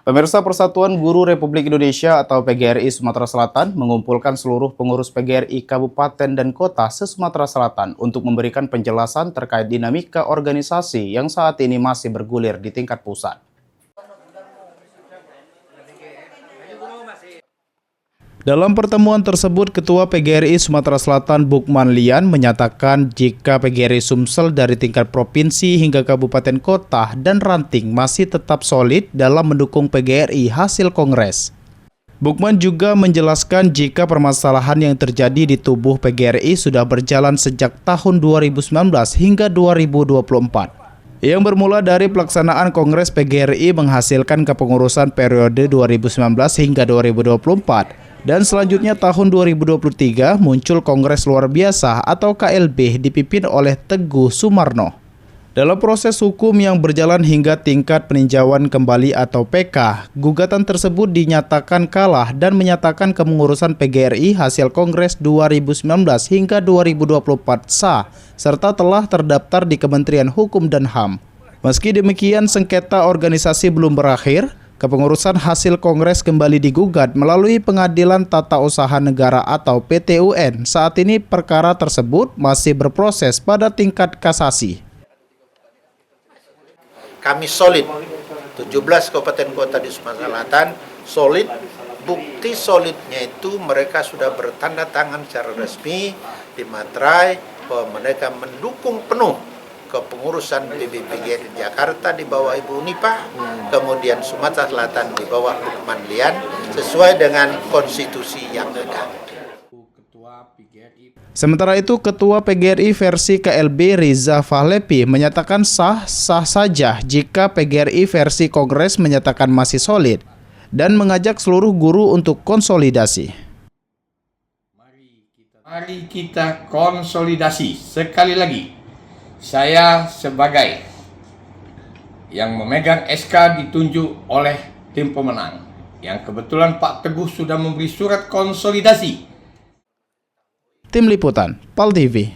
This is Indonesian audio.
Pemirsa, Persatuan Guru Republik Indonesia atau PGRI Sumatera Selatan mengumpulkan seluruh pengurus PGRI Kabupaten dan Kota se-Sumatera Selatan untuk memberikan penjelasan terkait dinamika organisasi yang saat ini masih bergulir di tingkat pusat. Dalam pertemuan tersebut, Ketua PGRI Sumatera Selatan Bukman Lian menyatakan jika PGRI Sumsel dari tingkat provinsi hingga kabupaten kota dan ranting masih tetap solid dalam mendukung PGRI hasil kongres. Bukman juga menjelaskan jika permasalahan yang terjadi di tubuh PGRI sudah berjalan sejak tahun 2019 hingga 2024. Yang bermula dari pelaksanaan Kongres PGRI menghasilkan kepengurusan periode 2019 hingga 2024. Dan selanjutnya tahun 2023 muncul Kongres Luar Biasa atau KLB dipimpin oleh Teguh Sumarno. Dalam proses hukum yang berjalan hingga tingkat peninjauan kembali atau PK, gugatan tersebut dinyatakan kalah dan menyatakan kepengurusan PGRI hasil Kongres 2019 hingga 2024 sah, serta telah terdaftar di Kementerian Hukum dan HAM. Meski demikian, sengketa organisasi belum berakhir. Kepengurusan hasil Kongres kembali digugat melalui Pengadilan Tata Usaha Negara atau PT-UN. Saat ini perkara tersebut masih berproses pada tingkat kasasi. Kami solid, 17 kabupaten kota di Sumatera Selatan solid. Bukti solidnya itu mereka sudah bertanda tangan secara resmi di materai bahwa mereka mendukung penuh kepengurusan PGRI Jakarta di bawah Ibu Unipa, kemudian Sumatera Selatan di bawah Bukman Lian sesuai dengan konstitusi yang ada. Sementara itu, Ketua PGRI versi KLB Riza Fahlepi menyatakan sah saja jika PGRI versi Kongres menyatakan masih solid dan mengajak seluruh guru untuk konsolidasi. Mari kita konsolidasi sekali lagi. Saya sebagai yang memegang SK ditunjuk oleh tim pemenang, yang kebetulan Pak Teguh sudah memberi surat konsolidasi. Tim Liputan, PAL TV.